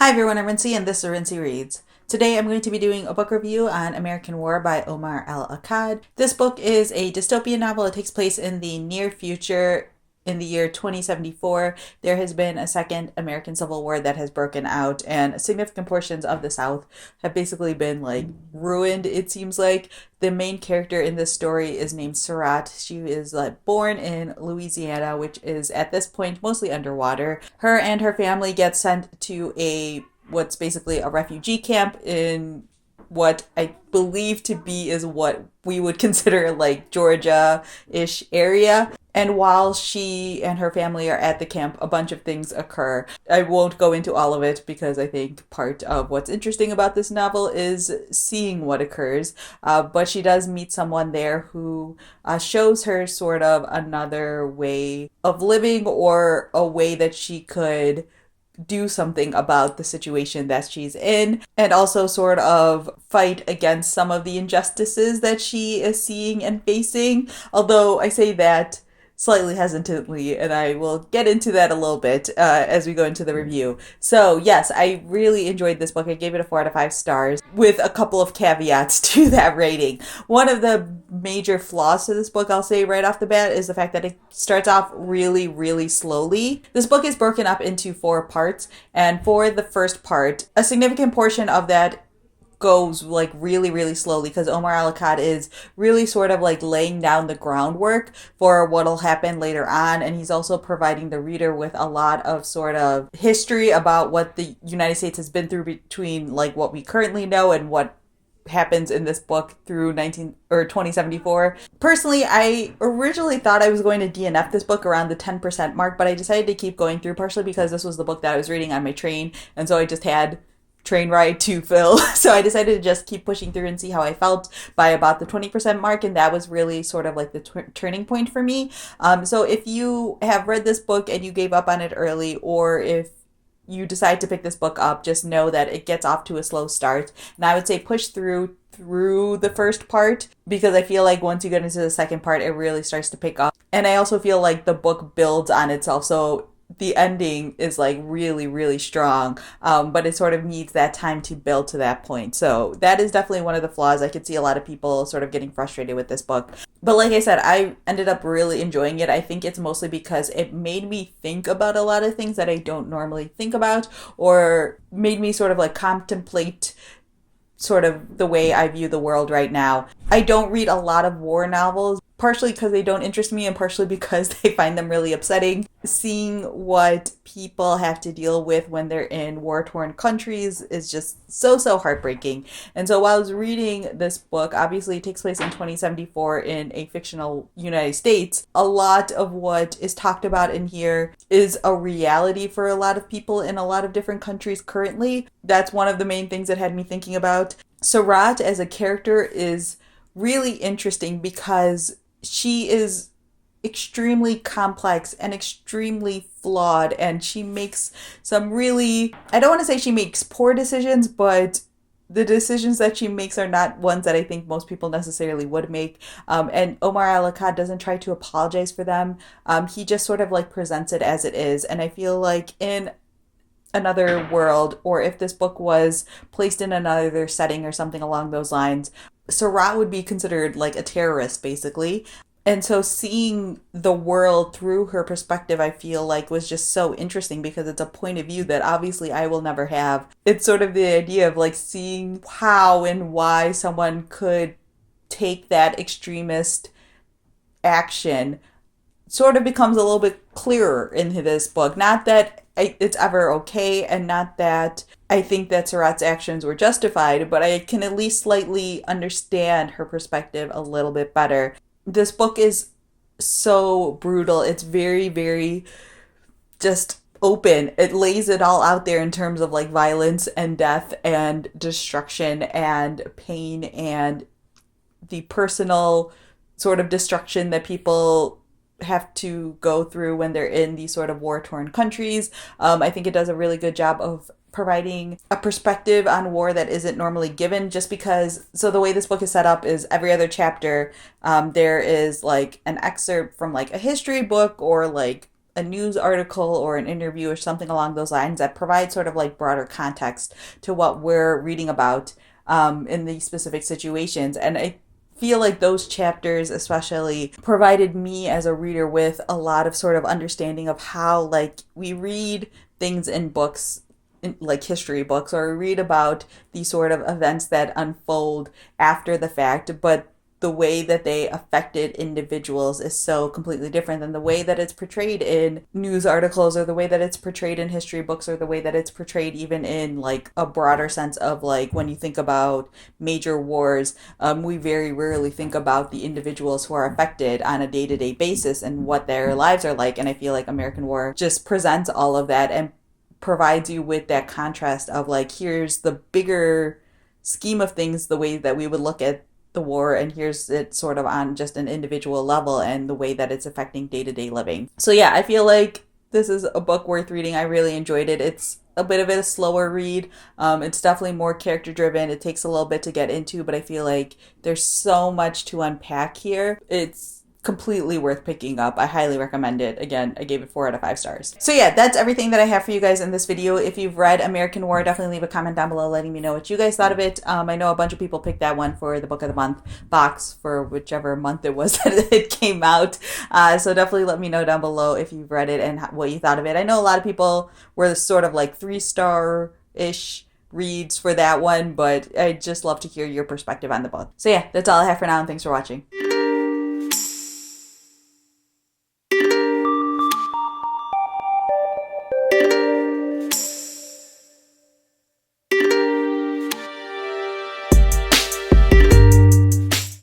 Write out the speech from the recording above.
Hi everyone, I'm Rincey and this is Rincey Reads. Today I'm going to be doing a book review on American War by Omar El Akkad. This book is a dystopian novel. It takes place in the near future in the year 2074. There has been a second American Civil War that has broken out, and significant portions of the South have basically been ruined, it seems like. The main character in this story is named Surratt. She is born in Louisiana, which is at this point mostly underwater. Her and her family get sent to what's basically a refugee camp in what I believe to be is what we would consider Georgia-ish area. And while she and her family are at the camp, a bunch of things occur. I won't go into all of it because I think part of what's interesting about this novel is seeing what occurs. But she does meet someone there who shows her sort of another way of living, or a way that she could do something about the situation that she's in, and also sort of fight against some of the injustices that she is seeing and facing. Although I say that slightly hesitantly, and I will get into that a little bit as we go into the review. So yes, I really enjoyed this book. I gave it a 4 out of 5 stars with a couple of caveats to that rating. One of the major flaws to this book, I'll say right off the bat, is the fact that it starts off really, really slowly. This book is broken up into 4 parts, and for the first part, a significant portion of that goes really, really slowly because Omar El Akkad is really sort of laying down the groundwork for what'll happen later on, and he's also providing the reader with a lot of sort of history about what the United States has been through between what we currently know and what happens in this book through 2074. Personally, I originally thought I was going to DNF this book around the 10% mark, but I decided to keep going through, partially because this was the book that I was reading on my train, and so I just had train ride to fill. So I decided to just keep pushing through and see how I felt by about the 20% mark, and that was really sort of the turning point for me. So if you have read this book and you gave up on it early, or if you decide to pick this book up, just know that it gets off to a slow start. And I would say push through the first part, because I feel like once you get into the second part, it really starts to pick up. And I also feel like the book builds on itself. So the ending is really, really strong, but it sort of needs that time to build to that point. So that is definitely one of the flaws. I could see a lot of people sort of getting frustrated with this book. But like I said, I ended up really enjoying it. I think it's mostly because it made me think about a lot of things that I don't normally think about, or made me sort of contemplate sort of the way I view the world right now. I don't read a lot of war novels, partially because they don't interest me and partially because they find them really upsetting. Seeing what people have to deal with when they're in war-torn countries is just so heartbreaking. And so while I was reading this book, obviously it takes place in 2074 in a fictional United States. A lot of what is talked about in here is a reality for a lot of people in a lot of different countries currently. That's one of the main things that had me thinking about. Surratt as a character is really interesting because she is extremely complex and extremely flawed, and she makes some really, I don't want to say she makes poor decisions, but the decisions that she makes are not ones that I think most people necessarily would make. And Omar El Akkad doesn't try to apologize for them. He just sort of presents it as it is. And I feel like in another world, or if this book was placed in another setting or something along those lines, Surratt would be considered a terrorist, basically. And so seeing the world through her perspective, I feel was just so interesting because it's a point of view that obviously I will never have. It's sort of the idea of seeing how and why someone could take that extremist action sort of becomes a little bit clearer in this book. Not that it's ever okay, and not that I think that Surratt's actions were justified, but I can at least slightly understand her perspective a little bit better. This book is so brutal. It's very, very just open. It lays it all out there in terms of violence and death and destruction and pain and the personal sort of destruction that people have to go through when they're in these sort of war-torn countries. I think it does a really good job of providing a perspective on war that isn't normally given, just because, so the way this book is set up is every other chapter, there is an excerpt from a history book or a news article or an interview or something along those lines that provides sort of like broader context to what we're reading about in these specific situations. And I feel like those chapters especially provided me as a reader with a lot of sort of understanding of how like we read things in books, like history books, or read about these sort of events that unfold after the fact, but the way that they affected individuals is so completely different than the way that it's portrayed in news articles, or the way that it's portrayed in history books, or the way that it's portrayed even in like a broader sense of like when you think about major wars. We very rarely think about the individuals who are affected on a day-to-day basis and what their lives are like. And I feel like American War just presents all of that and provides you with that contrast of like, here's the bigger scheme of things, the way that we would look at the war, and here's it sort of on just an individual level and the way that it's affecting day-to-day living. So yeah, I feel like this is a book worth reading. I really enjoyed it. It's a bit of a slower read. It's definitely more character driven. It takes a little bit to get into, but I feel like there's so much to unpack here. It's completely worth picking up. I highly recommend it. Again, I gave it 4 out of 5 stars. So yeah, that's everything that I have for you guys in this video. If you've read American War, definitely leave a comment down below letting me know what you guys thought of it. I know a bunch of people picked that one for the book of the month box for whichever month it was that it came out. So definitely let me know down below if you've read it and what you thought of it. I know a lot of people were sort of like 3-star-ish reads for that one, but I'd just love to hear your perspective on the book. So yeah, that's all I have for now, and thanks for watching.